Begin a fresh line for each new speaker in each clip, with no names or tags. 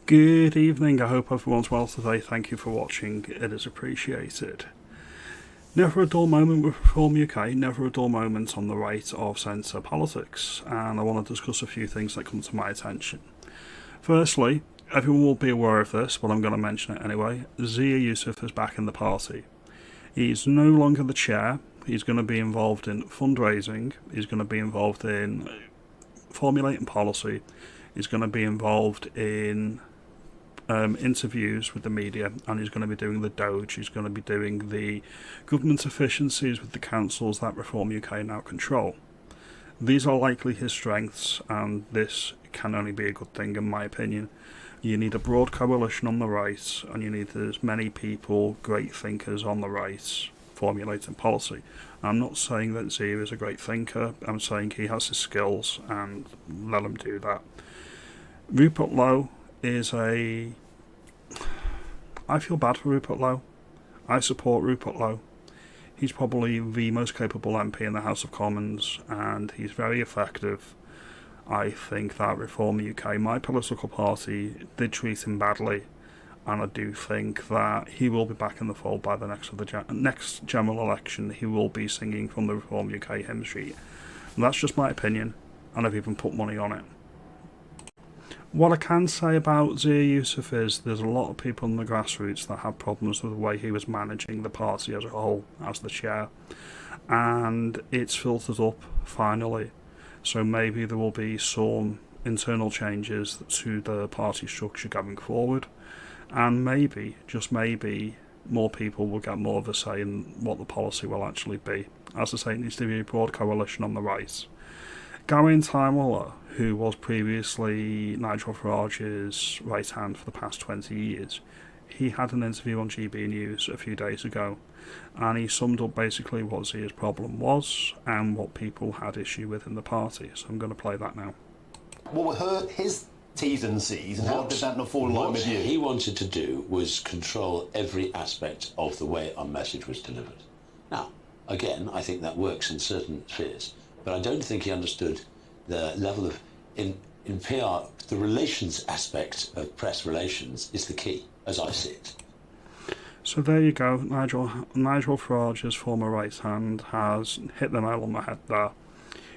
Good evening, I hope everyone's well today. Thank you for watching, it is appreciated. Never a dull moment with Reform UK, never a dull moment on the right of centre politics, and I want to discuss a few things that come to my attention. Firstly, everyone will be aware of this, but I'm going to mention it anyway. Zia Yusuf is back in the party. He's no longer the chair, he's going to be involved in fundraising, he's going to be involved in formulating policy, he's going to be involved in interviews with the media, and he's going to be doing the Doge, he's going to be doing the government efficiencies with the councils that Reform UK now control. These are likely his strengths, and this can only be a good thing in my opinion. You need a broad coalition on the right, and you need as many people, great thinkers on the right, formulating policy. I'm not saying that Zia is a great thinker, I'm saying he has his skills, and let him do that. Rupert Lowe is I feel bad for Rupert Lowe. I support Rupert Lowe. He's probably the most capable MP in the House of Commons, and he's very effective. I think that Reform UK, my political party, did treat him badly, and I do think that he will be back in the fold by the next general election. He will be singing from the Reform UK hymn sheet. And that's just my opinion, and I've even put money on it. What I can say about Zia Yusuf is there's a lot of people in the grassroots that have problems with the way he was managing the party as a whole, as the chair. And it's filtered up, finally. So maybe there will be some internal changes to the party structure going forward. And maybe, just maybe, more people will get more of a say in what the policy will actually be. As I say, it needs to be a broad coalition on the right. Gary Tymala, who was previously Nigel Farage's right hand for the past 20 years, he had an interview on GB News a few days ago, and he summed up basically what Zia's problem was and what people had issue with in the party. So I'm going to play that now.
What were his T's and C's, and how did that not fall in line with you?
What he wanted to do was control every aspect of the way our message was delivered. Now, again, I think that works in certain spheres, but I don't think he understood the level of, in PR, the relations aspect of press relations is the key, as I see it.
So there you go, Nigel Farage's former right hand has hit the nail on the head there.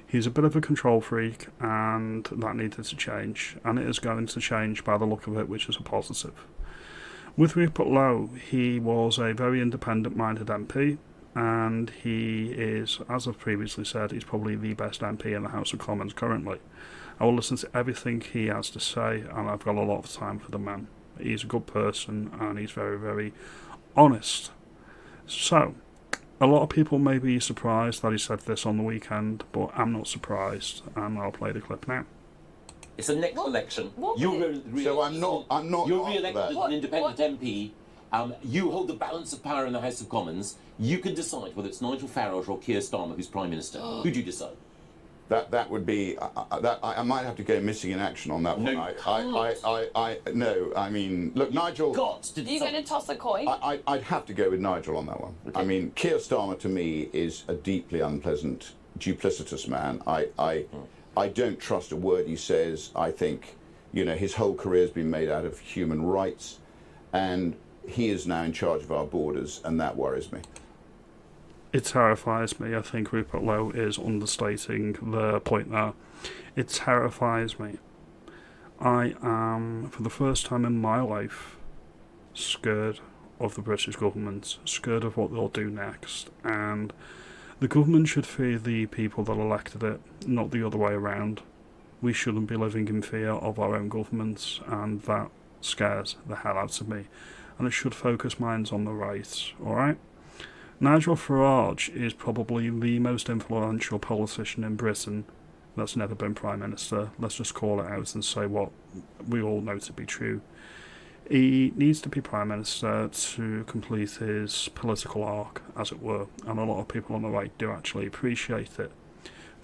He's a bit of a control freak, and that needed to change, and it is going to change by the look of it, which is a positive. With Rupert Lowe, he was a very independent-minded MP, and he is, as I've previously said, he's probably the best MP in the House of Commons currently. I will listen to everything he has to say, and I've got a lot of time for the man. He's a good person, and he's very, very honest. So, a lot of people may be surprised that he said this on the weekend, but I'm not surprised, and I'll play the clip now.
It's the next election.
So I'm not.
You're re-elected as an independent MP. You hold the balance of power in the House of Commons. You can decide whether it's Nigel Farage or Keir Starmer who's Prime Minister. Who do you decide?
That would be. I might have to go missing in action on that one. No, I mean, look, Nigel.
Are
you going to toss a coin?
I'd have to go with Nigel on that one. Okay. I mean, Keir Starmer to me is a deeply unpleasant, duplicitous man. I don't trust a word he says. I think, his whole career's been made out of human rights, and he is now in charge of our borders, and that worries me.
It terrifies me. I think Rupert Lowe is understating the point there. It terrifies me. I am, for the first time in my life, scared of the British government, scared of what they'll do next, and the government should fear the people that elected it, not the other way around. We shouldn't be living in fear of our own governments, and that scares the hell out of me. And it should focus minds on the right, alright? Nigel Farage is probably the most influential politician in Britain that's never been Prime Minister. Let's just call it out and say what we all know to be true. He needs to be Prime Minister to complete his political arc, as it were, and a lot of people on the right do actually appreciate it.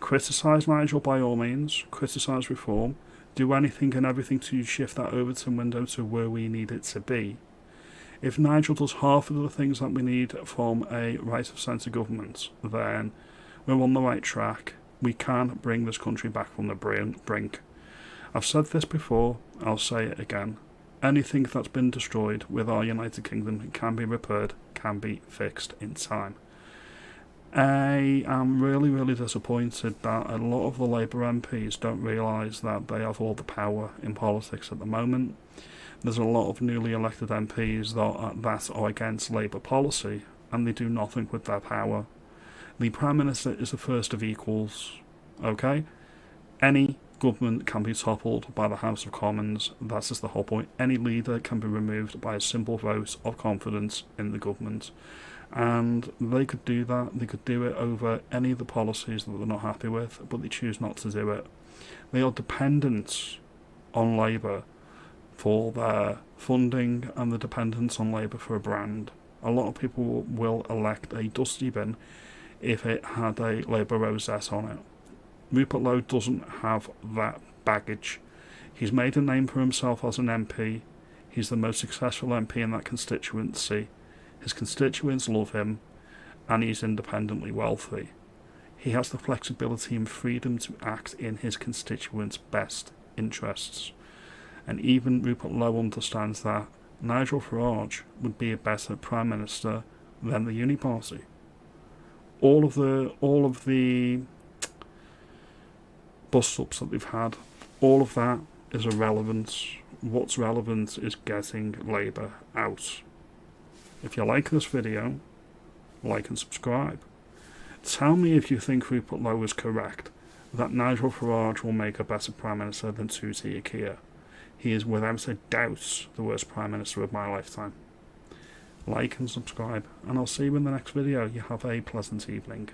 Criticise Nigel by all means, criticise reform, do anything and everything to shift that Overton window to where we need it to be. If Nigel does half of the things that we need from a right-of-centre government, then we're on the right track. We can bring this country back from the brink. I've said this before, I'll say it again. anything that's been destroyed with our United Kingdom can be repaired, can be fixed in time. I am really, really disappointed that a lot of the Labour MPs don't realise that they have all the power in politics at the moment. There's a lot of newly elected MPs that are against Labour policy, and they do nothing with their power. The Prime Minister is the first of equals, okay? Any government can be toppled by the House of Commons. That's just the whole point. Any leader can be removed by a simple vote of confidence in the government. And they could do that. They could do it over any of the policies that they're not happy with, but they choose not to do it. They are dependent on Labour for their funding, and the dependence on Labour for a brand. A lot of people will elect a dusty bin if it had a Labour rosette on it. Rupert Lowe doesn't have that baggage. He's made a name for himself as an MP. He's the most successful MP in that constituency. His constituents love him, and he's independently wealthy. He has the flexibility and freedom to act in his constituents' best interests. And even Rupert Lowe understands that Nigel Farage would be a better Prime Minister than the Uni Party. All of the bust-ups that they've had, all of that is irrelevant. What's relevant is getting Labour out. If you like this video, like and subscribe. Tell me if you think Rupert Lowe is correct, that Nigel Farage will make a better Prime Minister than Keir. He is without a doubt the worst Prime Minister of my lifetime. Like and subscribe, and I'll see you in the next video. You have a pleasant evening.